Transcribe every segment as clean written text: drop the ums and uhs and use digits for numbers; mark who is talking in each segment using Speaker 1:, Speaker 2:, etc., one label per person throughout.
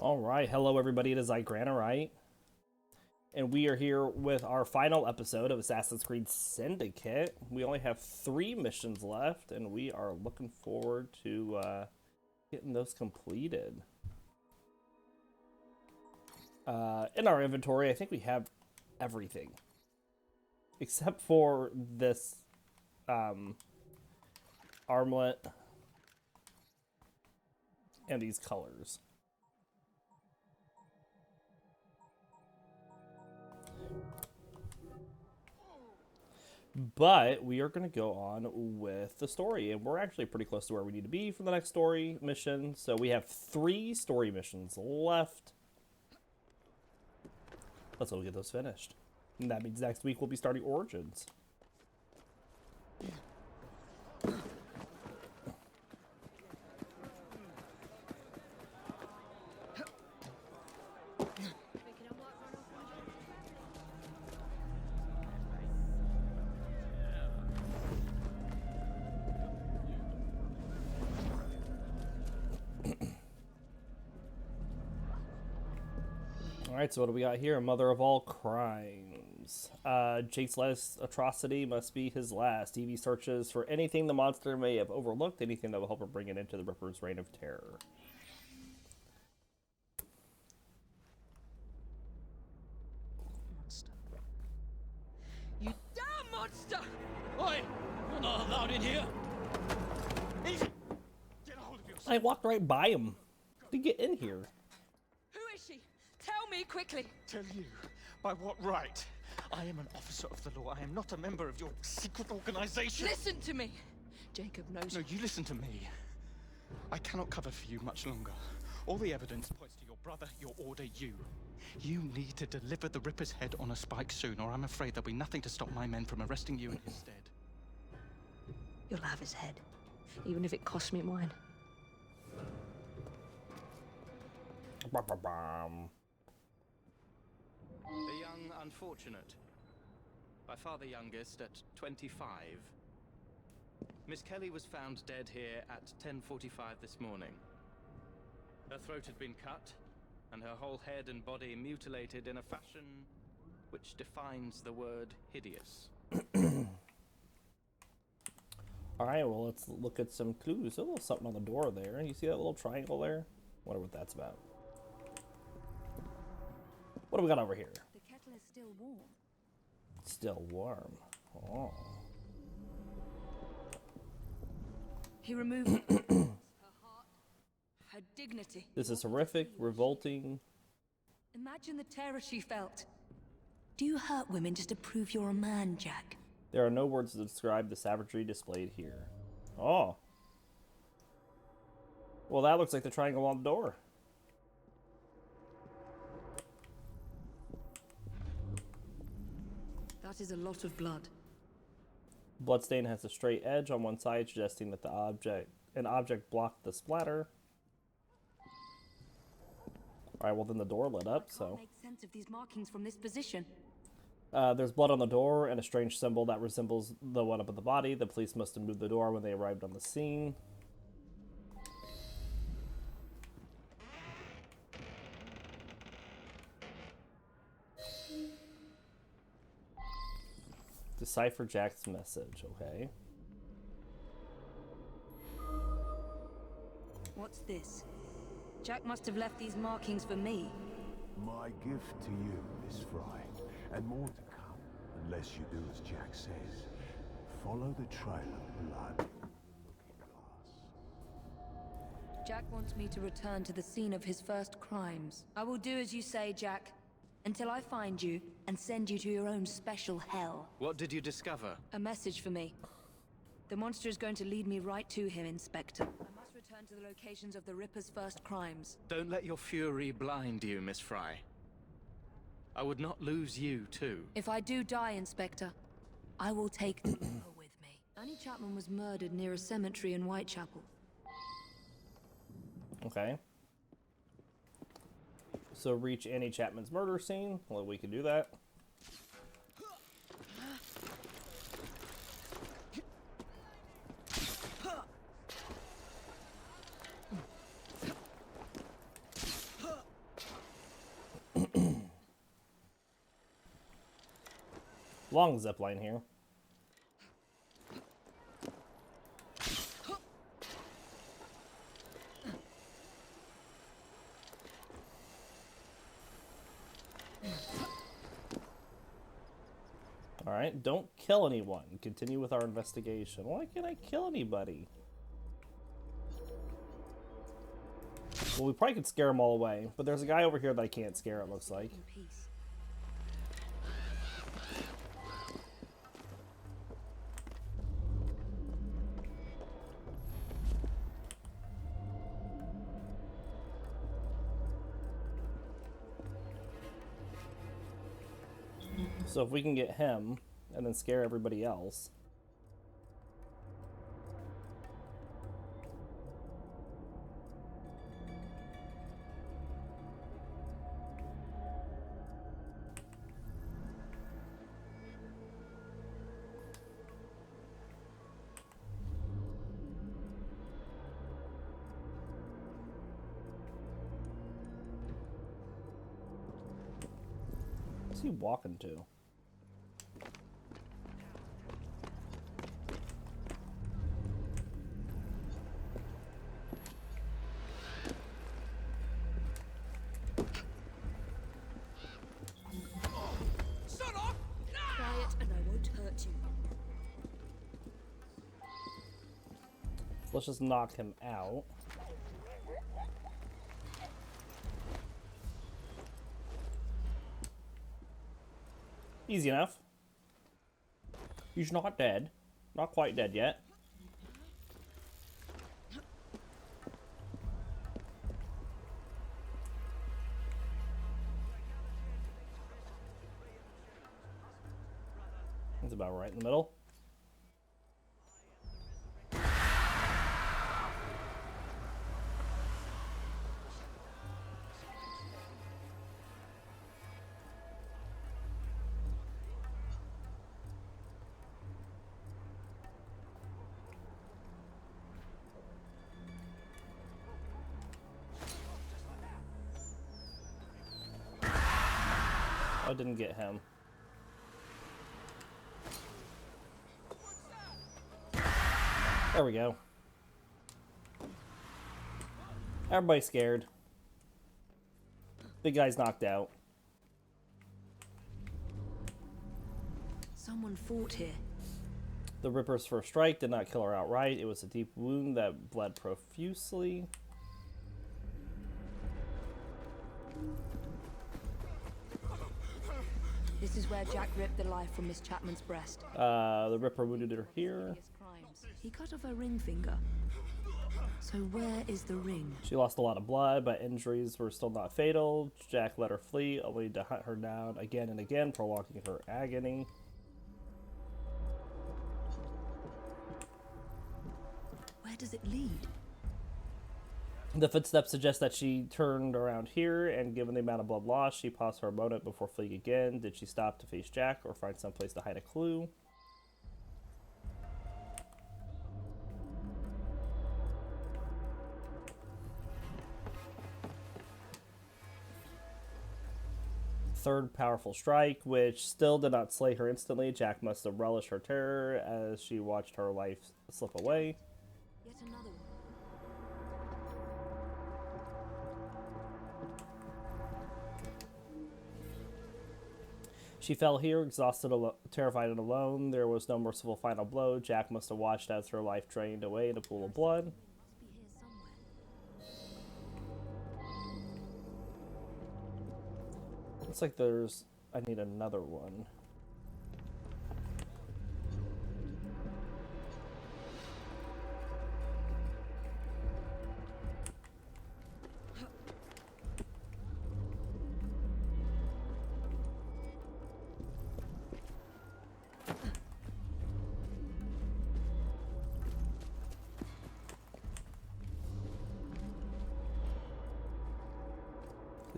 Speaker 1: All right, hello everybody. It is Granite, and we are here with our final episode of Assassin's Creed Syndicate. We only have 3 missions left, and we are looking forward to getting those completed. In our inventory, I think we have everything except for this armlet and these colors. But we are going to go on with the story, and we're actually pretty close to where we need to be for the next story mission. So we have 3 story missions left. Let's go get those finished. And that means next week we'll be starting Origins. Alright, so what do we got here? Mother of all crimes. Jake's latest atrocity must be his last. Evie searches for anything the monster may have overlooked, anything that will help her bring it into the Ripper's reign of terror.
Speaker 2: Monster. You damn monster! Oi! You're not allowed in here! Evie! Get a hold of yourself!
Speaker 1: I walked right by him to get in here.
Speaker 2: Who is she? Tell me quickly!
Speaker 3: Tell you? By what right? I am an officer of the law. I am not a member of your secret organization.
Speaker 2: Listen to me! Jacob knows.
Speaker 3: No, you listen to me. I cannot cover for you much longer. All the evidence points to your brother, your order, you. You need to deliver the Ripper's head on a spike soon, or I'm afraid there'll be nothing to stop my men from arresting you in his stead.
Speaker 2: You'll have his head, even if it costs me mine.
Speaker 3: The young unfortunate. By far the youngest at 25. Miss Kelly was found dead here at 10:45 this morning. Her throat had been cut, and her whole head and body mutilated in a fashion which defines the word hideous.
Speaker 1: Alright, well, let's look at some clues. A little something on the door there. You see that little triangle there? Wonder what that's about. What do we got over here?
Speaker 2: The kettle is still warm.
Speaker 1: Still warm. Oh.
Speaker 2: He removed her heart, her dignity.
Speaker 1: This is horrific, revolting.
Speaker 2: Imagine the terror she felt. Do you hurt women just to prove you're a man, Jack?
Speaker 1: There are no words to describe the savagery displayed here. Oh. Well, that looks like the triangle on the door.
Speaker 2: That is a lot of blood.
Speaker 1: Bloodstain has a straight edge on one side, suggesting that an object blocked the splatter. Alright, well then the door lit up, so...
Speaker 2: I can't make sense of these markings from this position.
Speaker 1: There's blood on the door and a strange symbol that resembles the one up at the body. The police must have moved the door when they arrived on the scene. Decipher Jack's message, okay.
Speaker 2: What's this? Jack must have left these markings for me.
Speaker 4: My gift to you, Miss Fry, and more to come, unless you do as Jack says. Follow the trail of blood in the looking glass.
Speaker 2: Jack wants me to return to the scene of his first crimes. I will do as you say, Jack, until I find you and send you to your own special hell.
Speaker 3: What did you discover?
Speaker 2: A message for me. The monster is going to lead me right to him, Inspector. I must return to the locations of the Ripper's first crimes.
Speaker 3: Don't let your fury blind you, Miss Fry. I would not lose you, too.
Speaker 2: If I do die, Inspector, I will take the Ripper with me. Annie Chapman was murdered near a cemetery in Whitechapel.
Speaker 1: Okay. So reach Annie Chapman's murder scene. Well, we can do that. Long zip line here. Alright, don't kill anyone. Continue with our investigation. Why can't I kill anybody? Well, we probably could scare them all away, but there's a guy over here that I can't scare, it looks like.
Speaker 5: In peace.
Speaker 1: So if we can get him, and then scare everybody else. What's he walking to?
Speaker 5: Quiet and I won't hurt you.
Speaker 1: Let's just knock him out. Easy enough. He's not dead. Not quite dead yet. That's about right in the middle. I didn't get him. There we go. Everybody's scared. Big guy's knocked out.
Speaker 5: Someone fought here.
Speaker 1: The Ripper's first strike did not kill her outright. It was a deep wound that bled profusely.
Speaker 5: This is where Jack ripped the life from Miss Chapman's breast.
Speaker 1: The Ripper wounded her here.
Speaker 5: His crimes. He cut off her ring finger. So where is the ring?
Speaker 1: She lost a lot of blood, but injuries were still not fatal. Jack let her flee, only to hunt her down again and again, prolonging her agony.
Speaker 5: Where does it lead?
Speaker 1: The footsteps suggest that she turned around here, and given the amount of blood lost, she paused for a moment before fleeing again. Did she stop to face Jack or find some place to hide a clue? Third powerful strike, which still did not slay her instantly. Jack must have relished her terror as she watched her life slip away.
Speaker 5: Yet another one.
Speaker 1: She fell here, exhausted, terrified, and alone. There was no merciful final blow. Jack must have watched as her life drained away in a pool of blood.
Speaker 5: Must be here somewhere.
Speaker 1: Looks like there's... I need another one.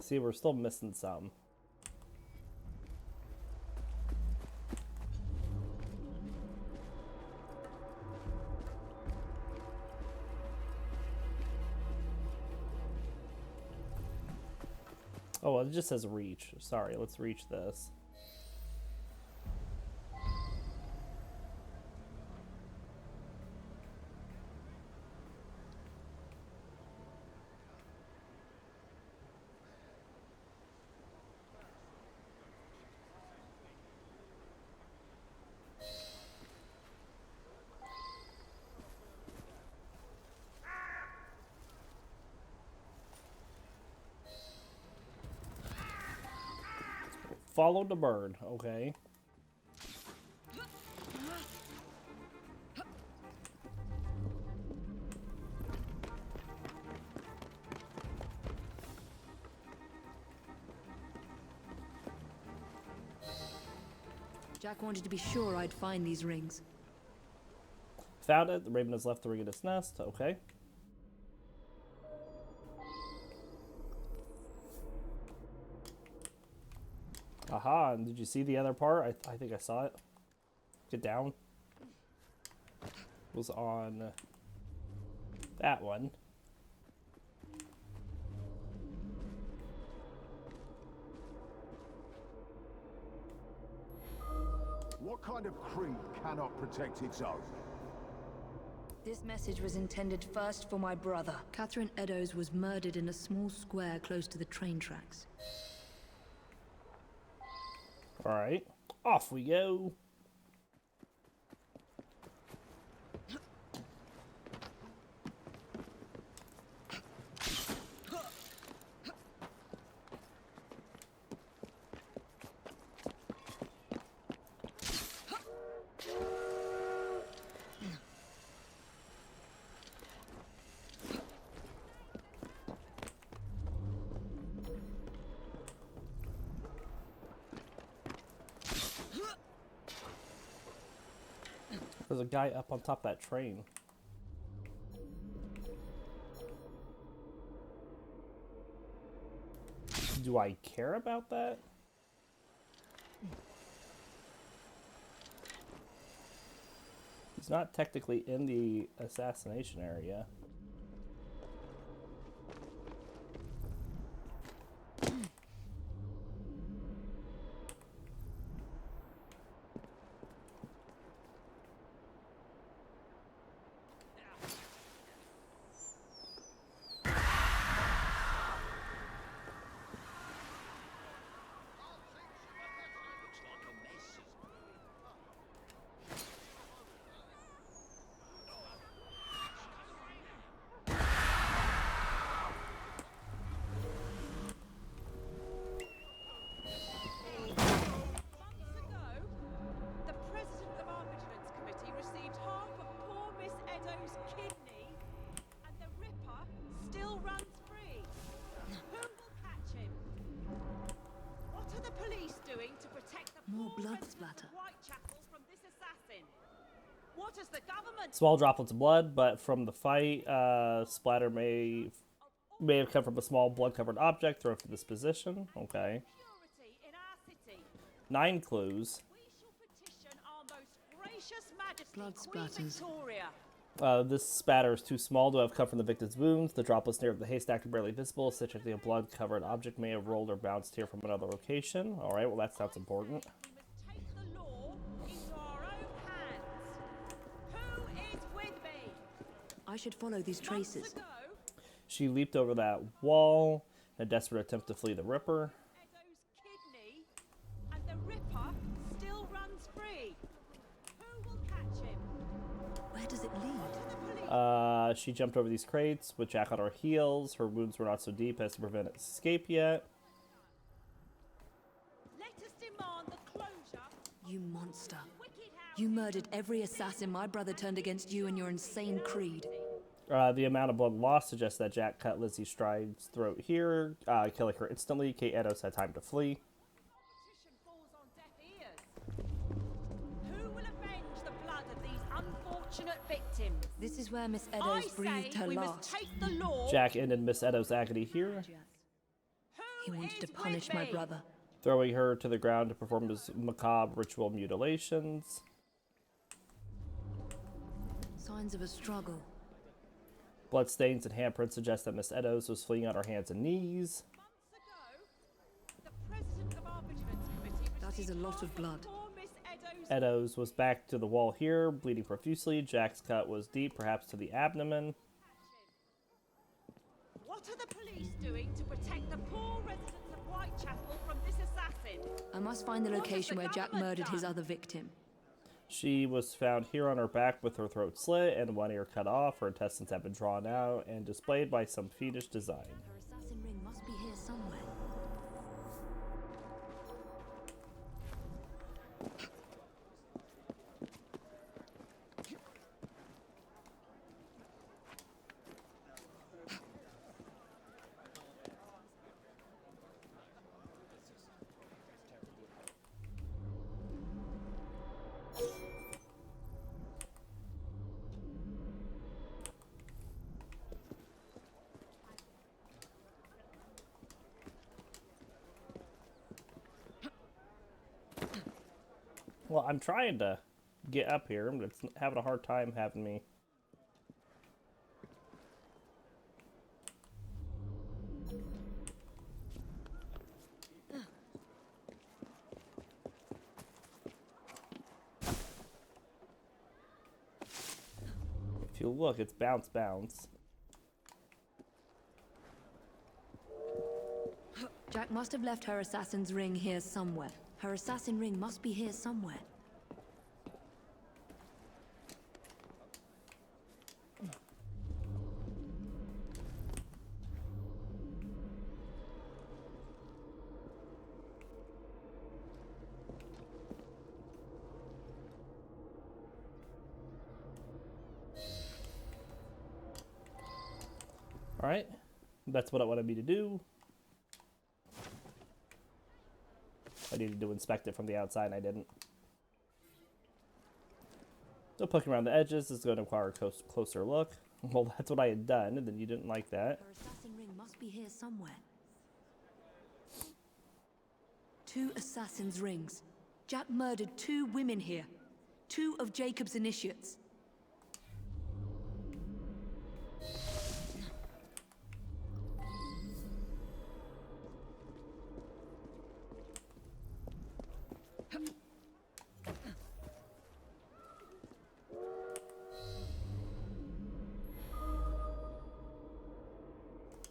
Speaker 1: See, we're still missing some. Oh, well, it just says reach. Sorry, let's reach this. Follow the bird. Okay.
Speaker 5: Jack wanted to be sure I'd find these rings.
Speaker 1: Found it. The raven has left the ring in its nest. Okay. Aha, and did you see the other part? I think I saw it. Get down. It was on that one.
Speaker 4: What kind of creed cannot protect its own?
Speaker 5: This message was intended first for my brother. Catherine Eddowes was murdered in a small square close to the train tracks.
Speaker 1: Alright. Off we go. There's a guy up on top of that train. Do I care about that? He's not technically in the assassination area.
Speaker 5: More blood splatter.
Speaker 2: What is the government?
Speaker 1: Small droplets of blood, but from the fight, splatter may have come from a small blood-covered object thrown from this position. Okay.
Speaker 2: Purity in our city.
Speaker 1: 9 clues.
Speaker 2: We shall petition our most gracious majesty,
Speaker 5: Blood
Speaker 2: Queen
Speaker 5: splatters.
Speaker 2: Victoria.
Speaker 1: This spatter is too small to have come from the victim's wounds. The droplets near the haystack are barely visible, such as a blood-covered object may have rolled or bounced here from another location. Alright, well that sounds important.
Speaker 2: We must take the law into our own hands. Who is with me?
Speaker 5: I should follow these
Speaker 2: Months
Speaker 5: traces.
Speaker 2: ago,
Speaker 1: She leaped over that wall in a desperate attempt to flee the Ripper.
Speaker 2: Eddowes' kidney, and the Ripper still runs free. Who will catch him?
Speaker 5: Where does it lead?
Speaker 2: To the police.
Speaker 1: She jumped over these crates with Jack on her heels. Her wounds were not so deep as to prevent its escape yet.
Speaker 2: Let us demand the closure.
Speaker 5: You monster.
Speaker 2: Wicked house.
Speaker 5: You murdered every assassin my brother turned against you and your insane creed.
Speaker 1: The amount of blood lost suggests that Jack cut Lizzie Stride's throat here, killing her instantly. Kate Eddowes had time to flee.
Speaker 2: Competition falls on deaf ears. Who will avenge the blood of these unfortunate victims?
Speaker 5: This is where Miss
Speaker 2: I
Speaker 5: Eddowes
Speaker 2: say
Speaker 5: breathed her
Speaker 2: we
Speaker 5: last.
Speaker 2: must take the law.
Speaker 1: Jack ended Miss Eddowes' agony here,
Speaker 2: Who
Speaker 5: He wanted to
Speaker 2: is
Speaker 5: punish
Speaker 2: with
Speaker 5: my
Speaker 2: me?
Speaker 5: brother.
Speaker 1: throwing her to the ground to perform his macabre ritual mutilations.
Speaker 5: Signs of a struggle.
Speaker 1: Bloodstains and handprints suggest that Miss Eddowes was fleeing on her hands and knees.
Speaker 2: Months ago, the president of our vigilance committee
Speaker 5: That is a
Speaker 2: received
Speaker 5: lot
Speaker 2: half
Speaker 5: of blood.
Speaker 2: poor Miss Eddowes'
Speaker 1: Eddowes was back to the wall here, bleeding profusely. Jack's cut was deep, perhaps to the abdomen.
Speaker 2: What are the police doing to protect the poor residents of Whitechapel from this assassin?
Speaker 5: I must find the
Speaker 2: What has
Speaker 5: location
Speaker 2: the
Speaker 5: where Jack
Speaker 2: government
Speaker 5: murdered his
Speaker 2: done?
Speaker 5: other victim.
Speaker 1: She was found here on her back with her throat slit and one ear cut off. Her intestines have been drawn out and displayed by some fiendish design.
Speaker 5: Her assassin ring must be here somewhere.
Speaker 1: Well, I'm trying to get up here, but it's having a hard time having me. If you look, it's bounce, bounce.
Speaker 5: Jack must have left her assassin's ring here somewhere. Her assassin ring must be here somewhere.
Speaker 1: Alright. That's what it wanted me to do. I needed to inspect it from the outside, and I didn't. So poking around the edges is going to require a closer look. Well, that's what I had done, and then you didn't like that.
Speaker 5: Her assassin ring must be here somewhere. 2 assassin's rings. Jack murdered 2 women here. 2 of Jacob's initiates.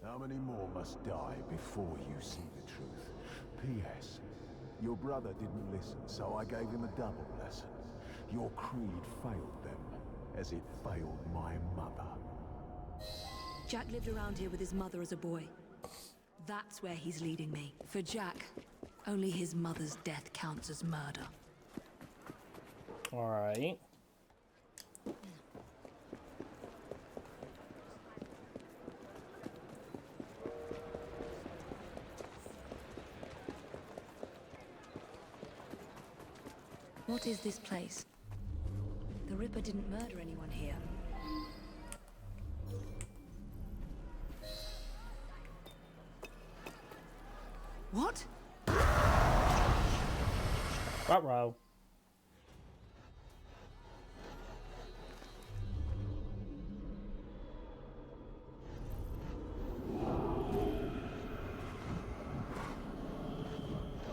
Speaker 4: How many more must die before you see the truth? P.S. Your brother didn't listen, so I gave him a double lesson. Your creed failed them, as it failed my mother.
Speaker 5: Jack lived around here with his mother as a boy. That's where he's leading me. For Jack, only his mother's death counts as murder.
Speaker 1: Alright.
Speaker 5: What is this place? The Ripper didn't murder anyone here. What?
Speaker 1: Ruh-roh.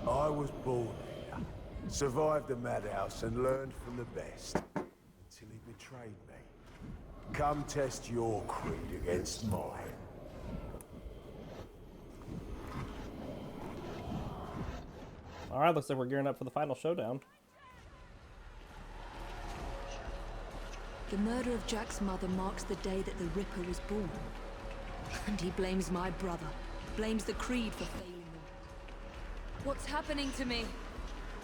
Speaker 4: I was born here, survived the madhouse and learned from the best, until he betrayed me. Come test your creed against mine.
Speaker 1: Alright, looks like we're gearing up for the final showdown.
Speaker 5: The murder of Jack's mother marks the day that the Ripper was born. And he blames my brother, blames the Creed for failing them. What's happening to me?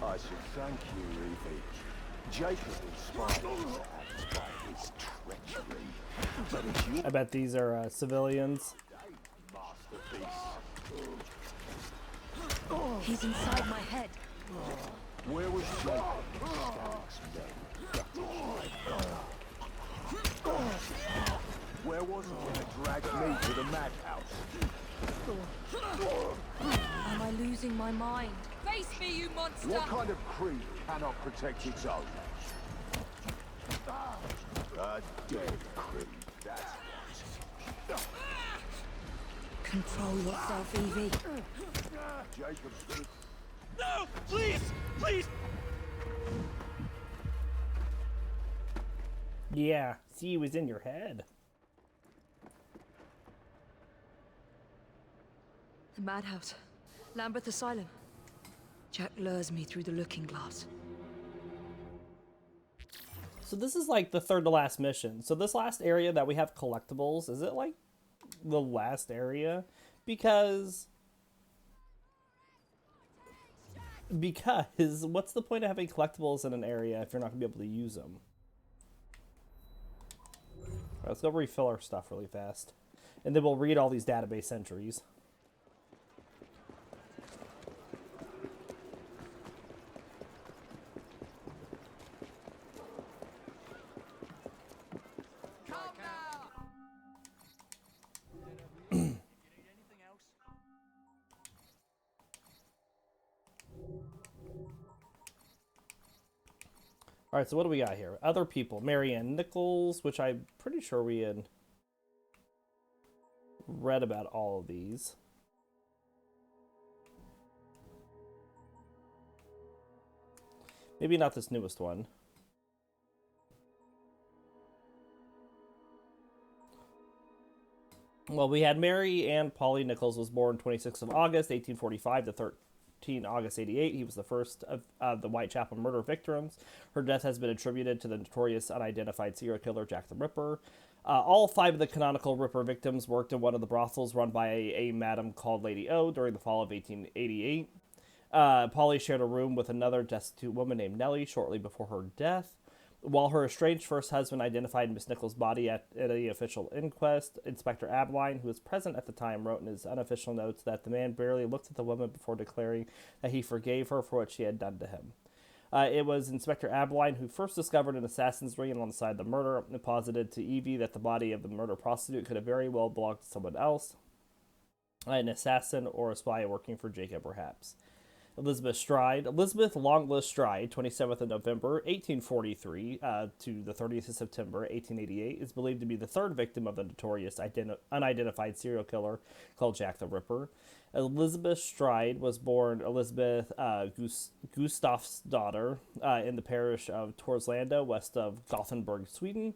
Speaker 4: I should thank you, Evie. Jacob inspired me to act by his treachery. But it's your
Speaker 1: I bet these are civilians.
Speaker 4: masterpiece.
Speaker 5: He's inside my head.
Speaker 4: Where was Jacob when Starek's men? Where was he when they dragged me to the madhouse?
Speaker 5: Am I losing my mind? Face me, you monster!
Speaker 4: What kind of creed cannot protect its own? A dead creed, that's what.
Speaker 5: Control yourself, Evie.
Speaker 4: Jacob's
Speaker 2: No! Please! Please!
Speaker 1: Yeah, see, he was in your head.
Speaker 5: The madhouse. Lambeth Asylum. Jack lures me through the looking glass.
Speaker 1: So this is like the third to last mission. So this last area that we have collectibles, is it like the last area? Because what's the point of having collectibles in an area if you're not going to be able to use them? All right, let's go refill our stuff really fast. And then we'll read all these database entries. All right, so what do we got here? Other people. Marianne Nichols, which I'm pretty sure we had read about all of these. Maybe not this newest one. Well, we had Mary Ann Polly Nichols was born 26th of August, 1845 to 13 August 88. He was the first of the Whitechapel murder victims. Her death has been attributed to the notorious unidentified serial killer Jack the Ripper. All 5 of the canonical Ripper victims worked in one of the brothels run by a madam called Lady O during the fall of 1888. Polly shared a room with another destitute woman named Nellie shortly before her death. While her estranged first husband identified Miss Nichols' body at the official inquest, Inspector Abeline, who was present at the time, wrote in his unofficial notes that the man barely looked at the woman before declaring that he forgave her for what she had done to him. It was Inspector Abeline who first discovered an assassin's ring alongside the murder and posited to Evie that the body of the murder prostitute could have very well belonged to someone else, an assassin or a spy working for Jacob, perhaps. Elizabeth Stride. Elizabeth Longlist Stride, 27th of November, 1843 to the 30th of September, 1888, is believed to be the third victim of the notorious unidentified serial killer called Jack the Ripper. Elizabeth Stride was born Elizabeth Gustaf's daughter in the parish of Torslanda, west of Gothenburg, Sweden,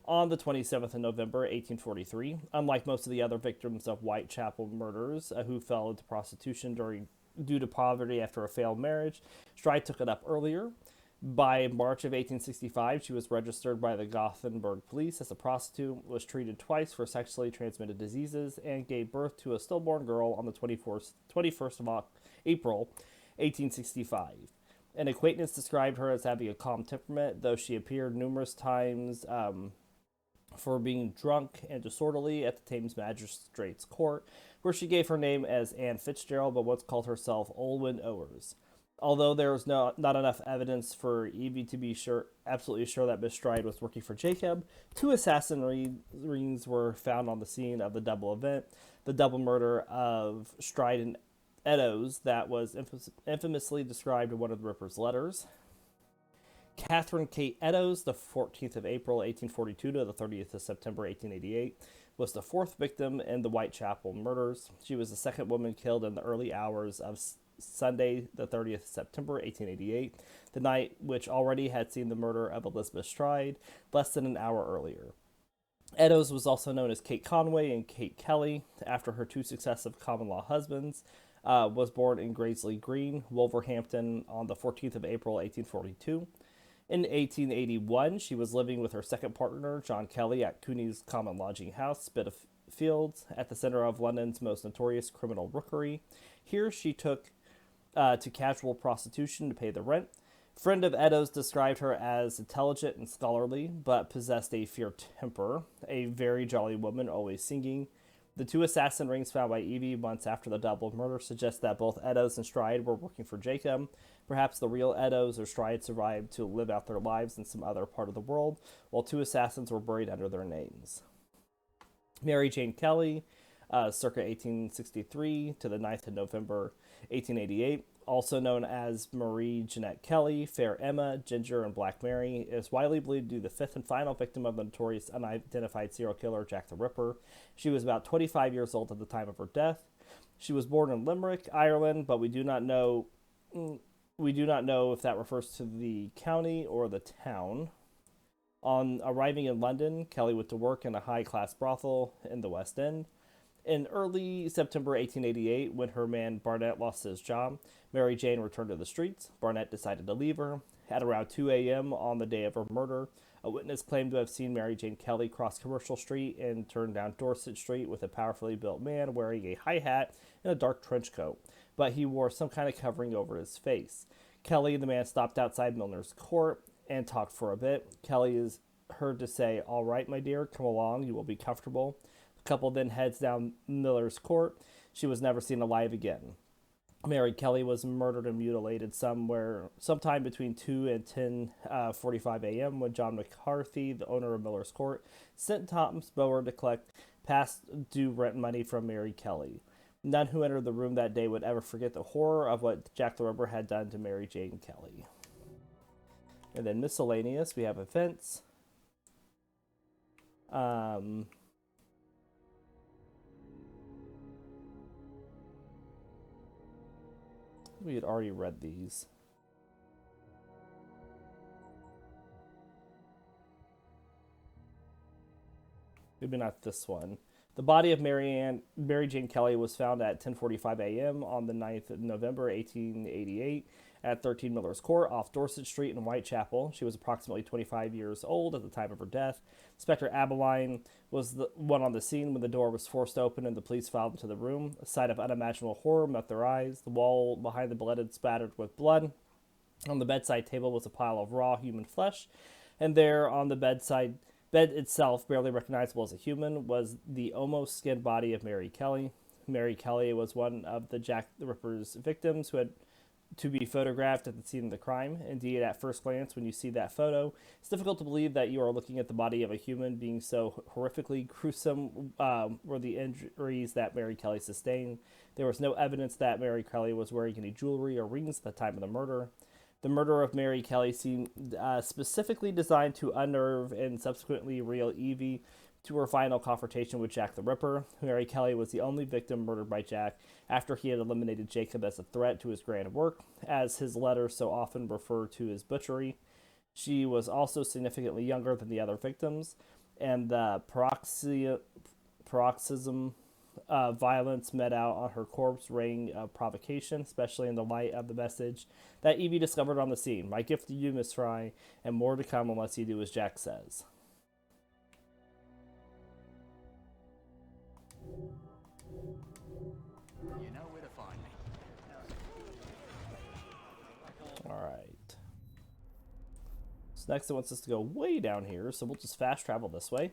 Speaker 1: on the 27th of November, 1843. Unlike most of the other victims of Whitechapel murders who fell into prostitution due to poverty after a failed marriage, Stride took it up earlier. By March of 1865, she was registered by the Gothenburg police as a prostitute, was treated twice for sexually transmitted diseases, and gave birth to a stillborn girl on the 21st of April, 1865. An acquaintance described her as having a calm temperament, though she appeared numerous times for being drunk and disorderly at the Thames Magistrates Court, where she gave her name as Anne Fitzgerald, but once called herself Olwen Owers. Although there was not enough evidence for Evie to be absolutely sure that Miss Stride was working for Jacob, 2 assassin rings were found on the scene of the double event. The double murder of Stride and Eddowes that was infamously described in one of the Ripper's letters. Catherine Kate Eddowes, the 14th of April, 1842 to the 30th of September, 1888, was the 4th victim in the Whitechapel murders. She was the 2nd woman killed in the early hours of Sunday, the 30th of September, 1888, the night which already had seen the murder of Elizabeth Stride less than an hour earlier. Eddowes was also known as Kate Conway and Kate Kelly, after her 2 successive common-law husbands, was born in Graiseley Green, Wolverhampton, on the 14th of April, 1842. In 1881, she was living with her second partner, John Kelly, at Cooney's Common Lodging House, Spitalfields, at the center of London's most notorious criminal rookery. Here she took to casual prostitution to pay the rent. Friend of Eddowes described her as intelligent and scholarly, but possessed a fierce temper, a very jolly woman, always singing. The 2 assassin rings found by Evie months after the double murder suggest that both Eddowes and Stride were working for Jacob. Perhaps the real Eddowes or Stride survived to live out their lives in some other part of the world, while 2 assassins were buried under their names. Mary Jane Kelly, circa 1863 to the 9th of November, 1888, also known as Marie Jeanette Kelly, Fair Emma, Ginger, and Black Mary, is widely believed to be the 5th and final victim of the notorious unidentified serial killer Jack the Ripper. She was about 25 years old at the time of her death. She was born in Limerick, Ireland, but we do not know if that refers to the county or the town. On arriving in London, Kelly went to work in a high-class brothel in the West End. In early September 1888, when her man Barnett lost his job, Mary Jane returned to the streets. Barnett decided to leave her. At around 2 a.m. on the day of her murder, a witness claimed to have seen Mary Jane Kelly cross Commercial Street and turn down Dorset Street with a powerfully built man wearing a high hat and a dark trench coat, but he wore some kind of covering over his face. Kelly and the man stopped outside Milner's Court and talked for a bit. Kelly is heard to say, "All right, my dear, come along, you will be comfortable." The couple then heads down Miller's Court. She was never seen alive again. Mary Kelly was murdered and mutilated sometime between 2 and 10:45 a.m. when John McCarthy, the owner of Miller's Court, sent Thomas Bower to collect past due rent money from Mary Kelly. None who entered the room that day would ever forget the horror of what Jack the Ripper had done to Mary Jane Kelly. And then miscellaneous, we have events. We had already read these. Maybe not this one. The body of Mary Jane Kelly was found at 10:45 a.m. on the 9th of November, 1888, at 13 Miller's Court off Dorset Street in Whitechapel. She was approximately 25 years old at the time of her death. Inspector Abeline was the one on the scene when the door was forced open and the police filed into the room. A sight of unimaginable horror met their eyes. The wall behind the bed had spattered with blood. On the bedside table was a pile of raw human flesh, and there on the bed itself, barely recognizable as a human, was the almost skinned body of Mary Kelly. Mary Kelly was one of the Jack the Ripper's victims who had to be photographed at the scene of the crime. Indeed, at first glance, when you see that photo, it's difficult to believe that you are looking at the body of a human being. So horrifically gruesome were the injuries that Mary Kelly sustained. There was no evidence that Mary Kelly was wearing any jewelry or rings at the time of the murder. The murder of Mary Kelly seemed specifically designed to unnerve and subsequently reel Evie to her final confrontation with Jack the Ripper. Mary Kelly was the only victim murdered by Jack after he had eliminated Jacob as a threat to his grand work, as his letters so often refer to his butchery. She was also significantly younger than the other victims, and the paroxysm of violence met out on her corpse rang of provocation, especially in the light of the message that Evie discovered on the scene. My gift to you, Miss Fry, and more to come unless you do as Jack says.
Speaker 2: You know where to find me.
Speaker 1: Alright. So next it wants us to go way down here, so we'll just fast travel this way.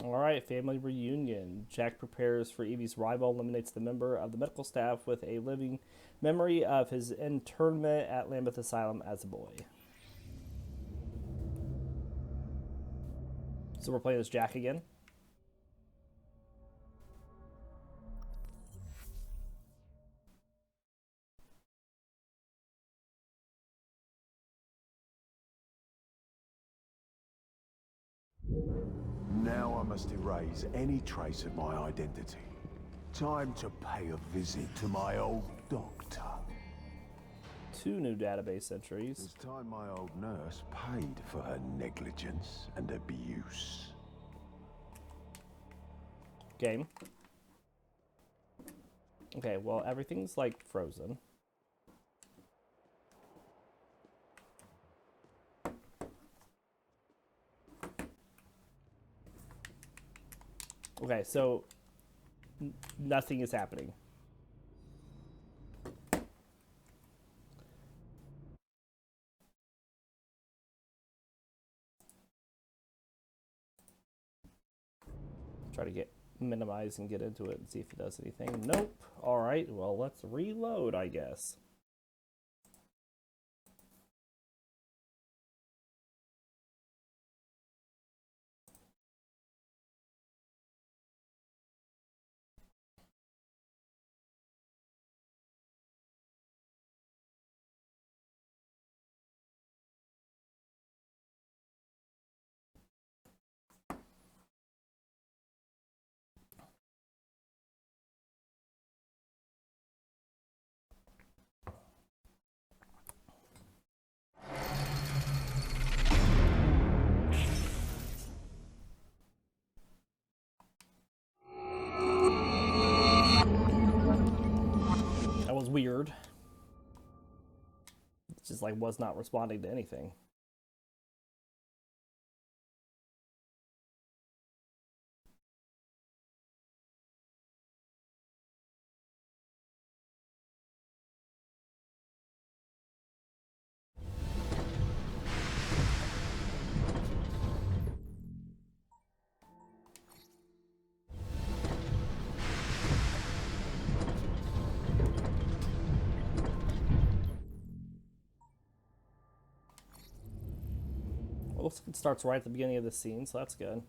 Speaker 1: Alright, family reunion. Jack prepares for Evie's arrival, eliminates the member of the medical staff with a living memory of his internment at Lambeth Asylum as a boy. So we're playing as Jack again.
Speaker 4: Now I must erase any trace of my identity. Time to pay a visit to my old doctor.
Speaker 1: 2 new database entries.
Speaker 4: It's time my old nurse paid for her negligence and abuse.
Speaker 1: Game. Okay, well, everything's like frozen. Okay, so nothing is happening. Try to minimize and get into it and see if it does anything. Nope. All right, well, let's reload, I guess. That was weird. It just like was not responding to anything. Well, looks like it starts right at the beginning of the scene, so that's good.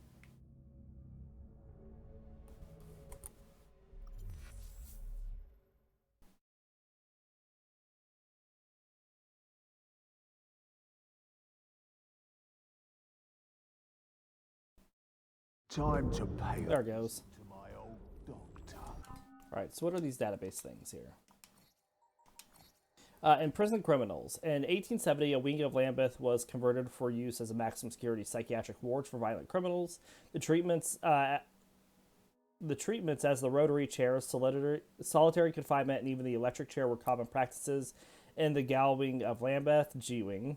Speaker 4: Time to pay
Speaker 1: There it goes.
Speaker 4: to my old doctor.
Speaker 1: Alright, so what are these database things here? Imprisoned criminals. In 1870, a wing of Lambeth was converted for use as a maximum security psychiatric ward for violent criminals. The treatments as the rotary chair, solitary confinement, and even the electric chair were common practices in the Gal wing of Lambeth, G wing.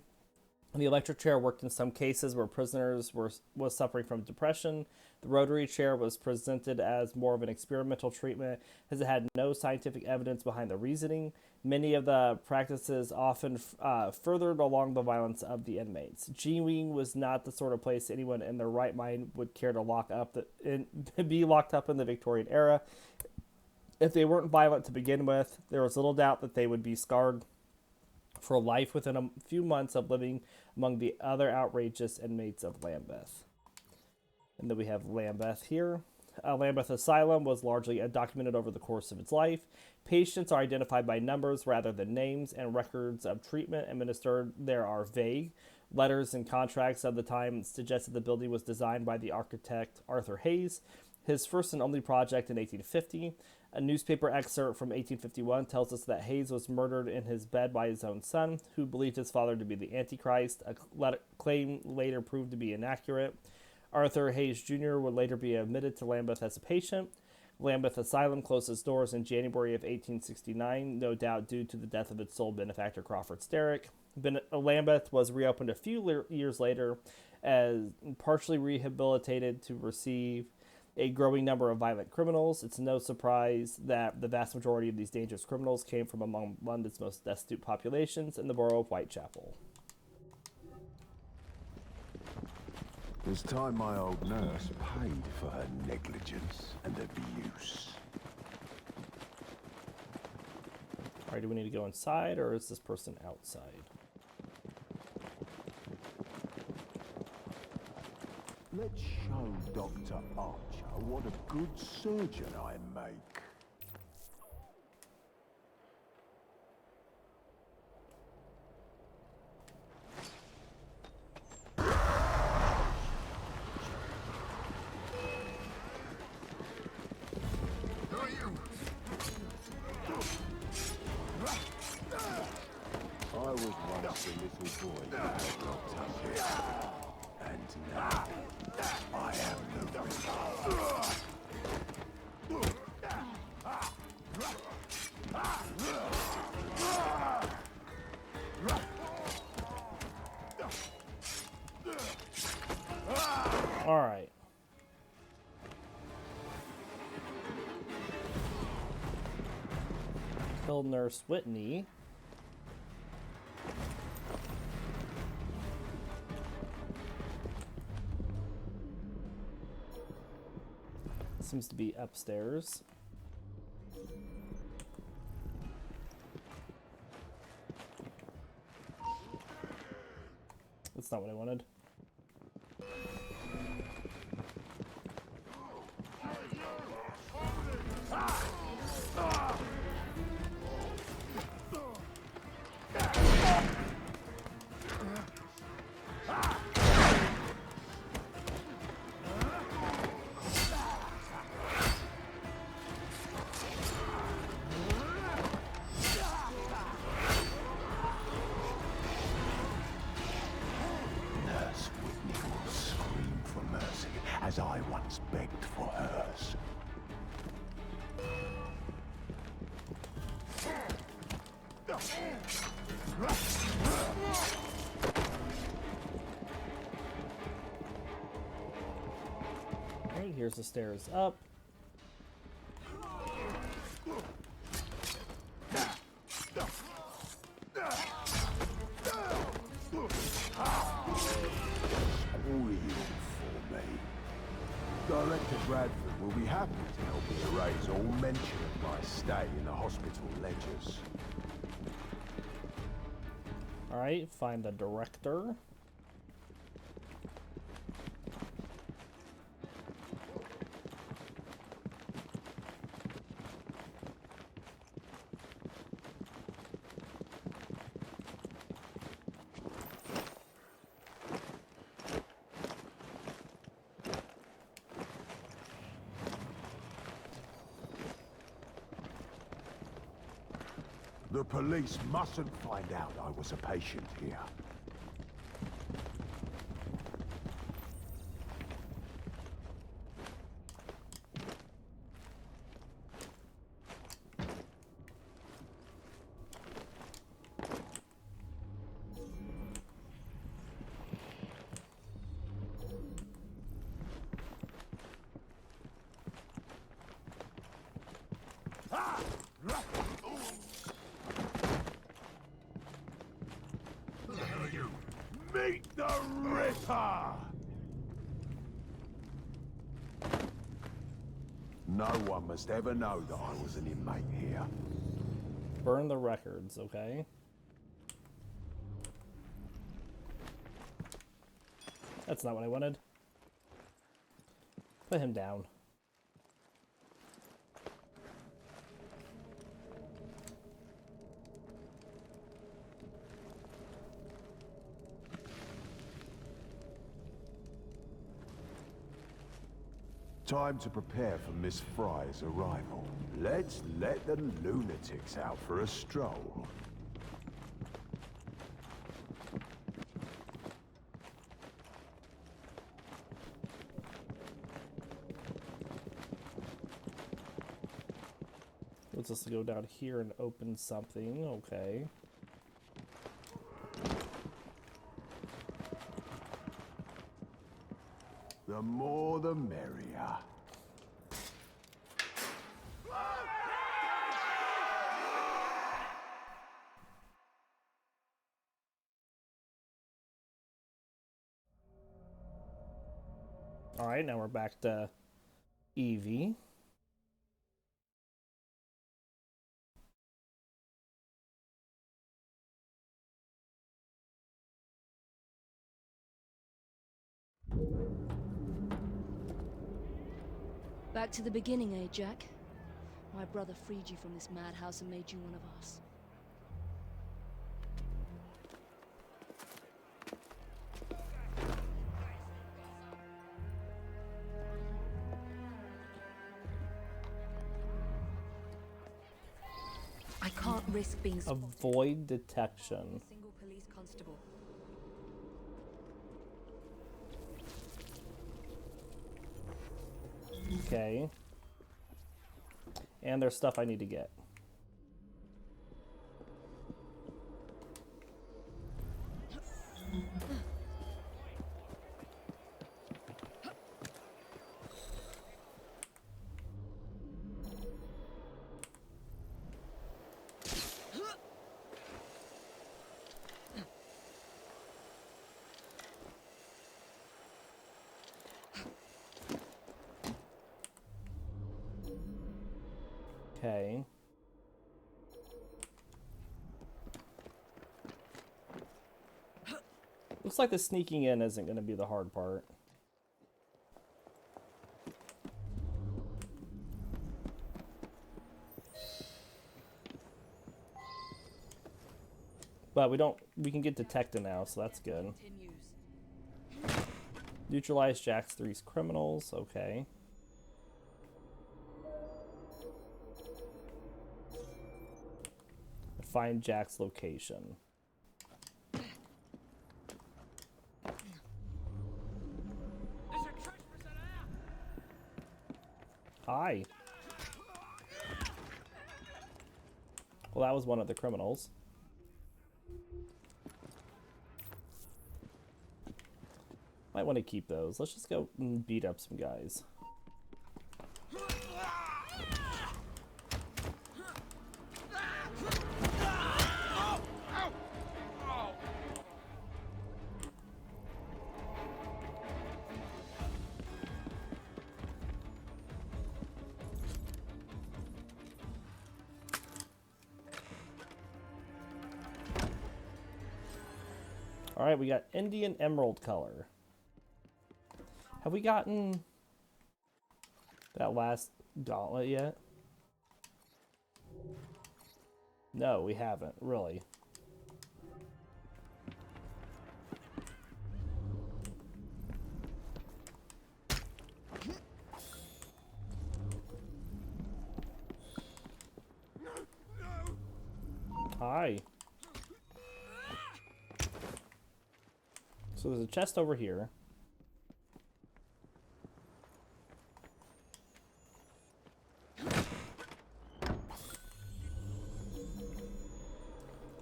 Speaker 1: The electric chair worked in some cases where prisoners was suffering from depression. The rotary chair was presented as more of an experimental treatment as it had no scientific evidence behind the reasoning. Many of the practices often furthered along the violence of the inmates. G-Wing was not the sort of place anyone in their right mind would care to be locked up in the Victorian era. If they weren't violent to begin with, there was little doubt that they would be scarred for life within a few months of living among the other outrageous inmates of Lambeth. And then we have Lambeth here. Lambeth Asylum was largely undocumented over the course of its life. Patients are identified by numbers rather than names, and records of treatment administered there are vague. Letters and contracts of the time suggest that the building was designed by the architect Arthur Hayes, his first and only project in 1850. A newspaper excerpt from 1851 tells us that Hayes was murdered in his bed by his own son, who believed his father to be the Antichrist, a claim later proved to be inaccurate. Arthur Hayes Jr. would later be admitted to Lambeth as a patient. Lambeth Asylum closed its doors in January of 1869, no doubt due to the death of its sole benefactor, Crawford Sterrick. Lambeth was reopened a few years later as partially rehabilitated to receive a growing number of violent criminals. It's no surprise that the vast majority of these dangerous criminals came from among London's most destitute populations in the borough of Whitechapel.
Speaker 4: It's time my old nurse paid for her negligence and abuse.
Speaker 1: Alright, do we need to go inside, or is this person outside?
Speaker 4: Let's show Dr. Archer what a good surgeon I make. I was once a little boy, Doctor, and now I am the Reaper.
Speaker 1: All right. Killed Nurse Whitney. Seems to be upstairs. That's not what I wanted.
Speaker 4: Nurse Whitney will scream for mercy, as I once begged for hers.
Speaker 1: Alright, here's the stairs up.
Speaker 4: Squeal for me. Director Bradford will be happy to help me erase all mention of my stay in the hospital ledgers.
Speaker 1: Alright, find the director.
Speaker 4: The police mustn't find out I was a patient here. Meet the Ripper! No one must ever know that I was an inmate here.
Speaker 1: Burn the records, okay? That's not what I wanted. Put him down.
Speaker 4: Time to prepare for Miss Fry's arrival. Let's let the lunatics out for a stroll.
Speaker 1: Let's just go down here and open something, okay.
Speaker 4: The more the merrier.
Speaker 1: Alright, now we're back to Evie.
Speaker 5: Back to the beginning, eh, Jack? My brother freed you from this madhouse and made you one of us. I can't risk being spotted.
Speaker 1: Avoid detection.
Speaker 5: Single police constable.
Speaker 1: Okay. And there's stuff I need to get. Okay. Looks like the sneaking in isn't going to be the hard part. But we can get detected now, so that's good. Neutralize Jack's 3 criminals, okay. Find Jack's location. Hi. Well, that was one of the criminals. Might want to keep those. Let's just go and beat up some guys. Alright, we got Indian Emerald color. Have we gotten that last gauntlet yet? No, we haven't, really. Hi. So there's a chest over here.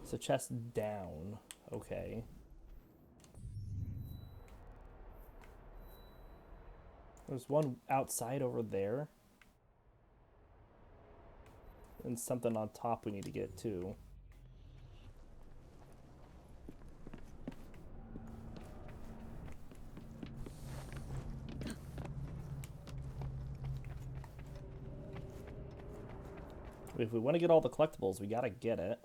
Speaker 1: It's a chest down. Okay. There's one outside over there. And something on top we need to get too. If we want to get all the collectibles, we gotta get it.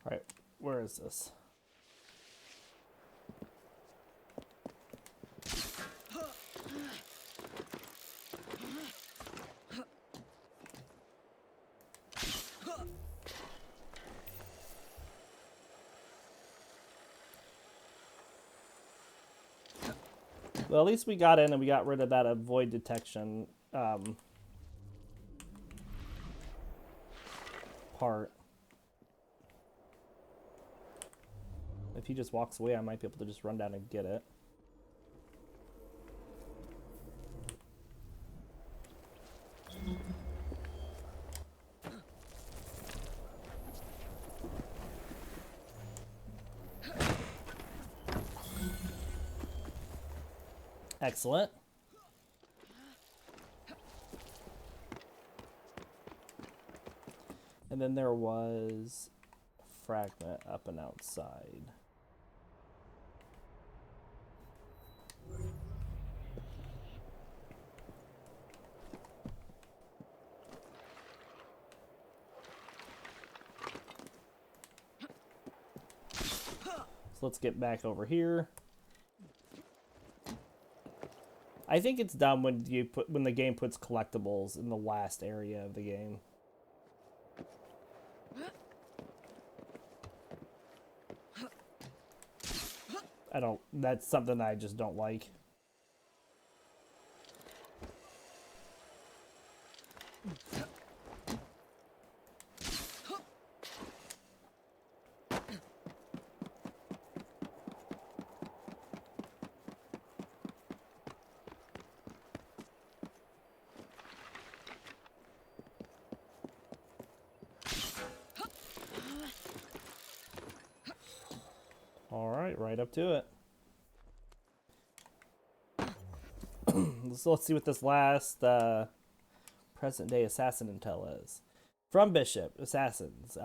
Speaker 1: Alright, where is this? Well, at least we got in and we got rid of that avoid detection part. If he just walks away, I might be able to just run down and get it. Excellent. And then there was a fragment up and outside. So let's get back over here. I think it's dumb when when the game puts collectibles in the last area of the game. That's something I just don't like. Alright, right up to it. So let's see what this last present day assassin intel is. From Bishop, Assassins,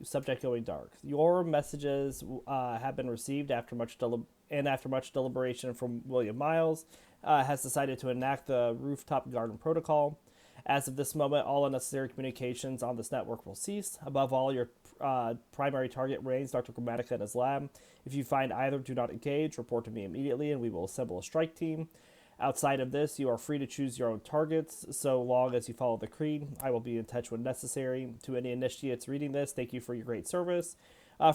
Speaker 1: subject going dark. Your messages have been received after much deliberation from William Miles, has decided to enact the Rooftop Garden Protocol. As of this moment, all unnecessary communications on this network will cease. Above all, your primary target remains Dr. Chromatica and his lab. If you find either, do not engage. Report to me immediately, and we will assemble a strike team. Outside of this, you are free to choose your own targets, so long as you follow the creed. I will be in touch when necessary. To any initiates reading this, thank you for your great service.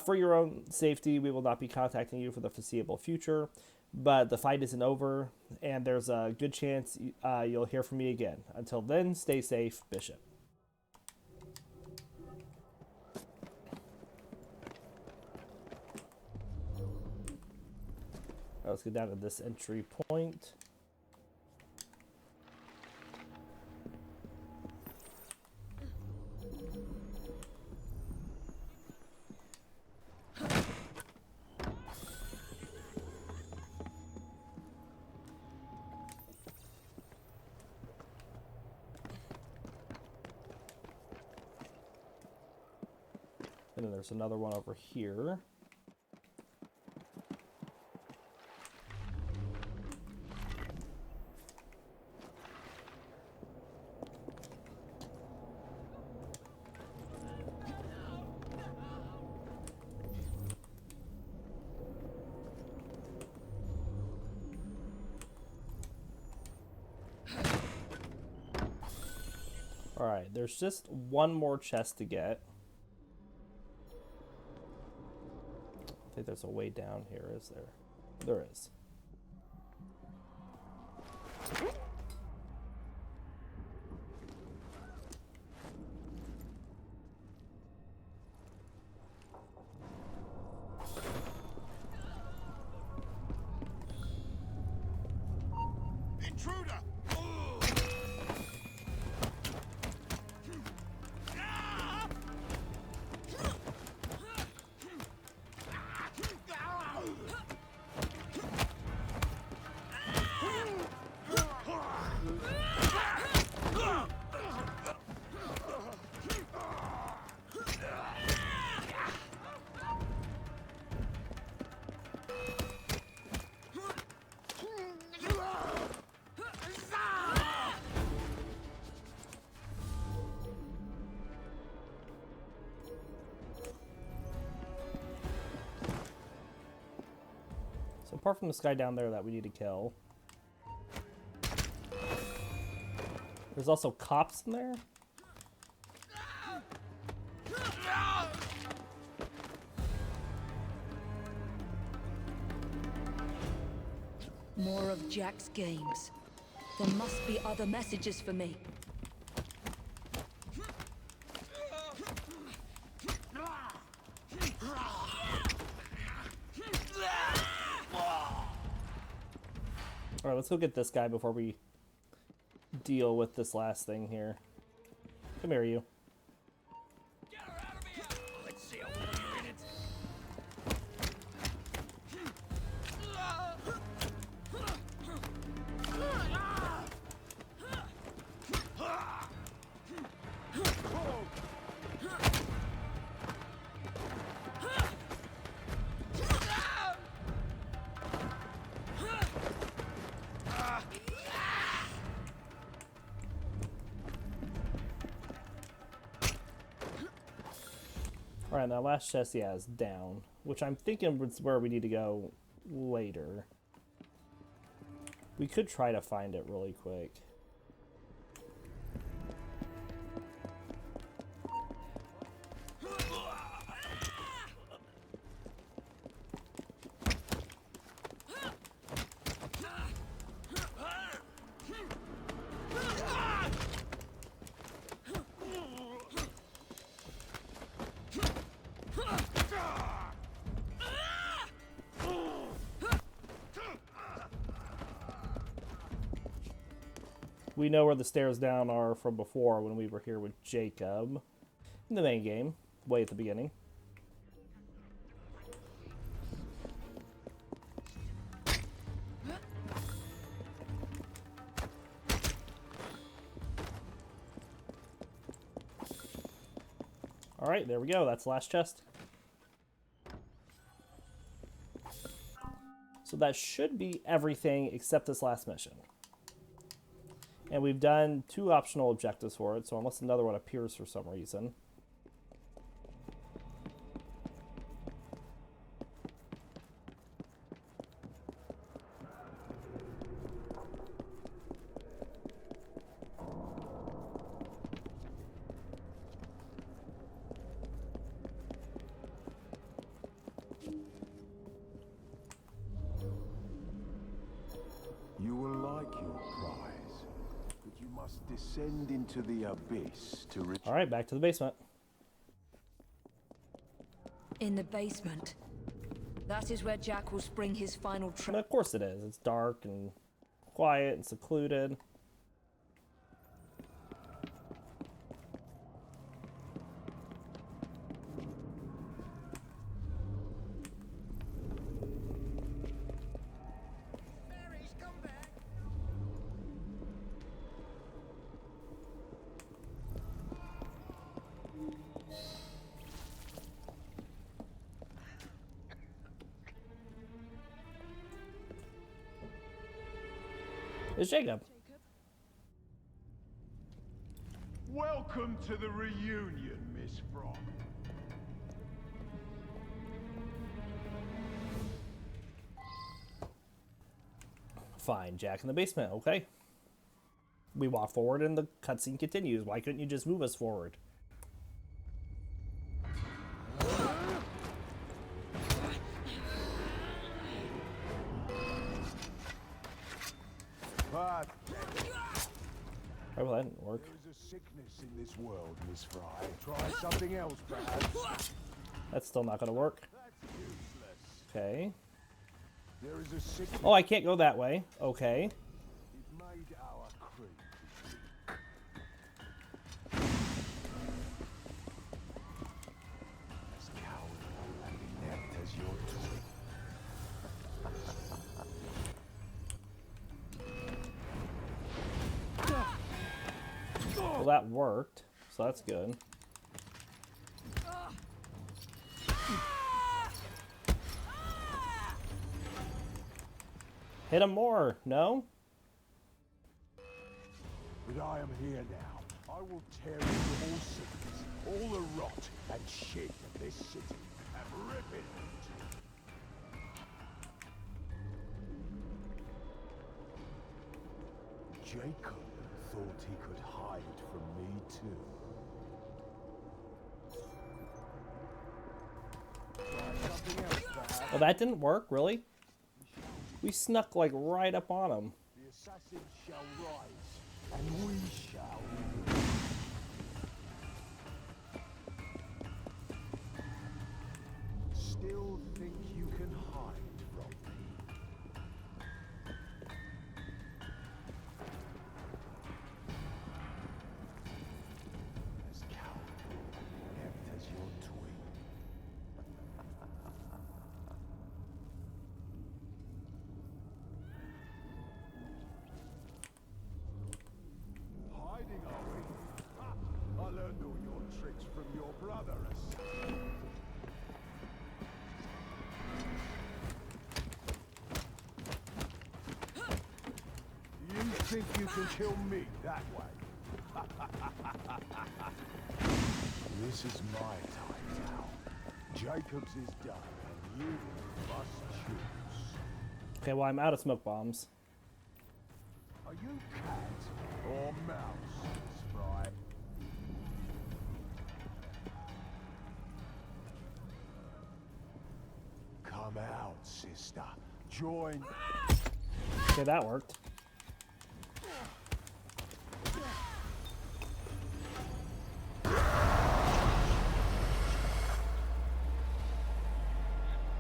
Speaker 1: For your own safety, we will not be contacting you for the foreseeable future, but the fight isn't over, and there's a good chance you'll hear from me again. Until then, stay safe, Bishop. Let's get down to this entry point. And then there's another one over here. Alright, there's just one more chest to get. I think there's a way down here, is there? There is.
Speaker 2: Intruder!
Speaker 1: So apart from this guy down there that we need to kill, there's also cops in there.
Speaker 5: More of Jack's games. There must be other messages for me.
Speaker 1: Alright, let's go get this guy before we deal with this last thing here. Come here, you.
Speaker 2: Get her out of here! Let's see how long you're in it.
Speaker 1: Alright, that last chest, yeah, is down. Which I'm thinking is where we need to go later. We could try to find it really quick. We know where the stairs down are from before when we were here with Jacob in the main game, way at the beginning. Alright, there we go. That's the last chest. So that should be everything except this last mission. And we've done 2 optional objectives for it, so unless another one appears for some reason.
Speaker 4: You will like your prize, but you must descend into the abyss to reach.
Speaker 1: Alright, back to the basement.
Speaker 5: In the basement. That is where Jack will spring his final
Speaker 1: And
Speaker 5: trap.
Speaker 1: of course it is. It's dark and quiet and secluded.
Speaker 2: Mary's come back.
Speaker 1: It's Jacob.
Speaker 4: Welcome to the reunion, Miss Fry.
Speaker 1: Fine, Jack in the basement, okay. we walk forward and the cutscene continues. Why couldn't you just move us forward?
Speaker 4: But
Speaker 1: Oh, well, that didn't work.
Speaker 4: there is a sickness in this world, Miss Fry. Try something else, perhaps.
Speaker 1: That's still not gonna work.
Speaker 4: That's useless.
Speaker 1: Okay.
Speaker 4: There is a sickness.
Speaker 1: Oh, I can't go that way. Okay.
Speaker 4: It made our creed. As cowardly and inept as your twin.
Speaker 1: Well, that worked, so that's good. Hit him more. No?
Speaker 4: But I am here now. I will tear into all cities, all the rot and shit of this city, and rip it. Jacob thought he could hide from me too. Try something else, perhaps.
Speaker 1: Well, that didn't work, really? We snuck, like, right up on him.
Speaker 4: The assassins shall rise, and we shall rule. Still think you can hide from me? As cowardly and inept as your twin. Hiding, are we? Ha! I learned all your tricks from your brother, assassin. You think you can kill me that way? This is my time now. Jacob's is done, and you must choose.
Speaker 1: Okay, well, I'm out of smoke bombs.
Speaker 4: Are you cat or mouse, Miss Fry? Come out, sister. Join.
Speaker 1: Okay, that worked.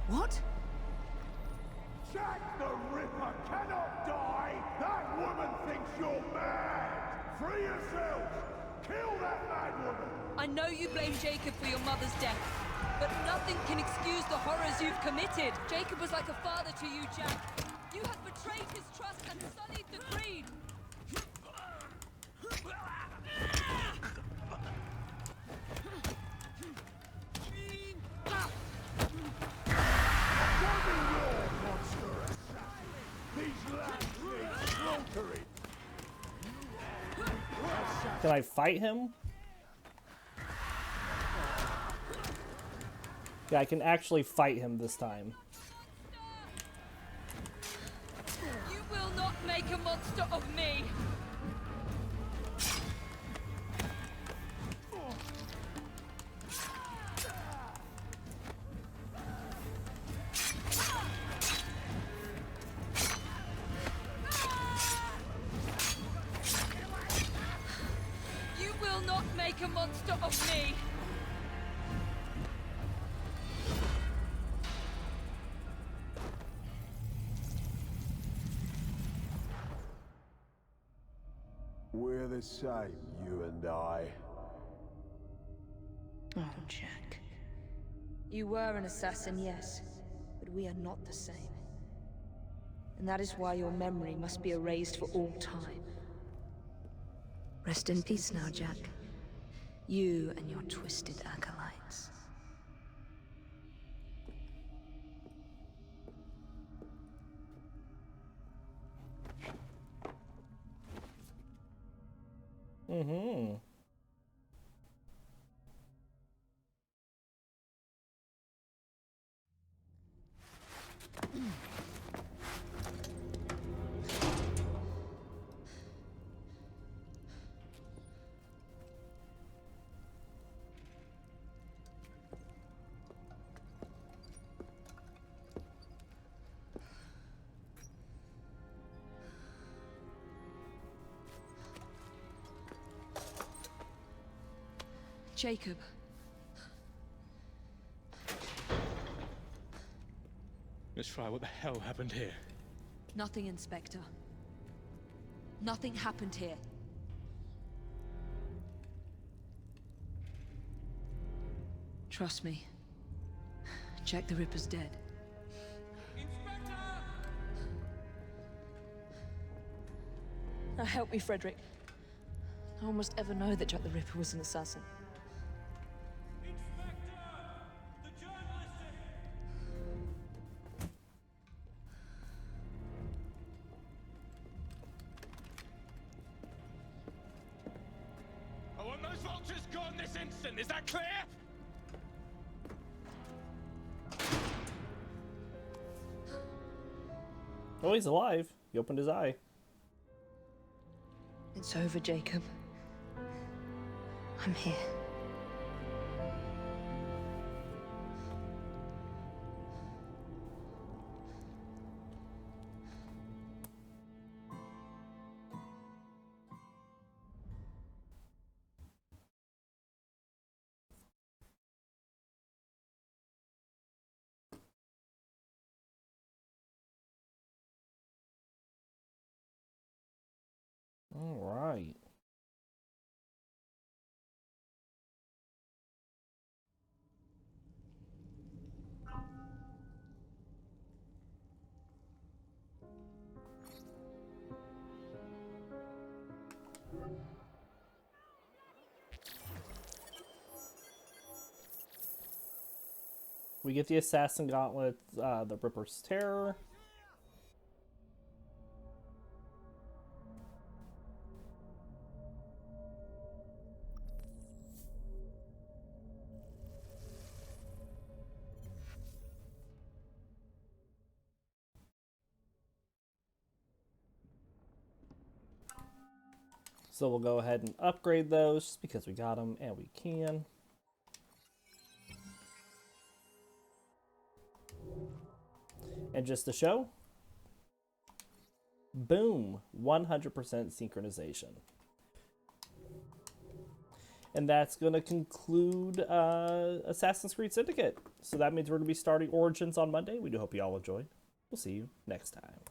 Speaker 5: What?
Speaker 4: Jack the Ripper cannot die! That woman thinks you're mad! Free yourselves! Kill that mad woman!
Speaker 5: I know you blame Jacob for your mother's death, but nothing can excuse the horrors you've committed. Jacob was like a father to you, Jack. You have betrayed his trust and sullied the creed.
Speaker 1: Can I fight him? Yeah, I can actually fight him this time.
Speaker 5: You will not make a monster of me. You will not make a monster of me.
Speaker 4: We're the same, you and I.
Speaker 5: Oh, Jack. You were an assassin, yes, but we are not the same. And that is why your memory must be erased for all time. Rest in peace now, Jack. You and your twisted acolytes.
Speaker 1: Mm-hmm.
Speaker 5: Jacob.
Speaker 2: Miss Fry, what the hell happened here?
Speaker 5: Nothing, Inspector. Nothing happened here. Trust me. Jack the Ripper's dead.
Speaker 2: Inspector!
Speaker 6: Now help me, Frederick. No one must ever know that Jack the Ripper was an assassin.
Speaker 2: Inspector! The journalist! I want those vultures gone this instant, is that clear?
Speaker 1: Oh, he's alive. He opened his eye.
Speaker 6: It's over, Jacob. I'm here.
Speaker 1: All right. We get the Assassin Gauntlet, the Ripper's Terror. So we'll go ahead and upgrade those just because we got them and we can. And just to show, boom, 100% synchronization. And that's going to conclude Assassin's Creed Syndicate. So that means we're going to be starting Origins on Monday. We do hope you all enjoyed. We'll see you next time.